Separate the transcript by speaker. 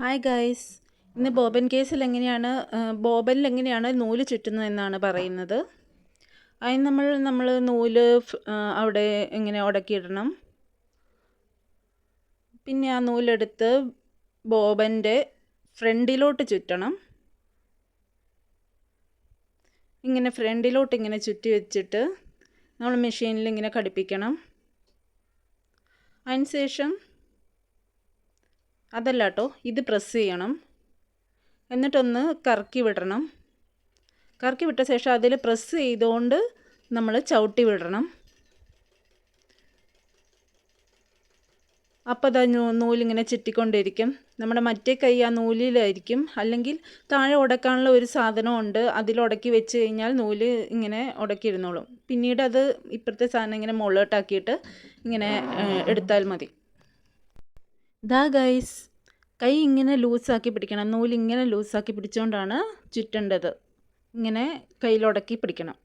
Speaker 1: Hi guys, ഇന്ന് ബോബൻ കേസിൽ ബോബനിൽ എങ്ങനെയാണ് നൂല് ചുറ്റുന്നതെന്നാണ് പറയുന്നത്. അതിന് നമ്മൾ നൂല് അവിടെ ഇങ്ങനെ ഉടക്കിയിടണം. പിന്നെ ആ നൂലെടുത്ത് ബോബൻ്റെ ഫ്രണ്ടിലോട്ട് ചുറ്റണം. ഇങ്ങനെ ഫ്രണ്ടിലോട്ട് ഇങ്ങനെ ചുറ്റി വെച്ചിട്ട് നമ്മൾ മെഷീനിൽ ഇങ്ങനെ ഘടിപ്പിക്കണം. അതിനുശേഷം അതല്ല കേട്ടോ, ഇത് പ്രസ് ചെയ്യണം. എന്നിട്ടൊന്ന് കറക്കി വിടണം. കറക്കി വിട്ട ശേഷം അതിൽ പ്രസ് ചെയ്തുകൊണ്ട് നമ്മൾ ചവിട്ടി വിടണം. അപ്പോൾ അത് നൂലിങ്ങനെ ചുറ്റിക്കൊണ്ടിരിക്കും. നമ്മുടെ മറ്റേ കൈ ആ നൂലിലായിരിക്കും. അല്ലെങ്കിൽ താഴെ ഉടക്കാനുള്ള ഒരു സാധനമുണ്ട്, അതിലുടക്കി വെച്ച് കഴിഞ്ഞാൽ നൂല് ഇങ്ങനെ ഉടക്കിയിരുന്നോളും. പിന്നീട് അത് ഇപ്പുറത്തെ സാധനം ഇങ്ങനെ മുകളിലോട്ടാക്കിയിട്ട് ഇങ്ങനെ എടുത്താൽ മതി. ദാ ഗൈസ്, കൈ ഇങ്ങനെ ലൂസാക്കി പിടിക്കണം. നൂലിങ്ങനെ ലൂസാക്കി പിടിച്ചുകൊണ്ടാണ് ചുറ്റേണ്ടത്. ഇങ്ങനെ കയ്യിലുടക്കി പിടിക്കണം.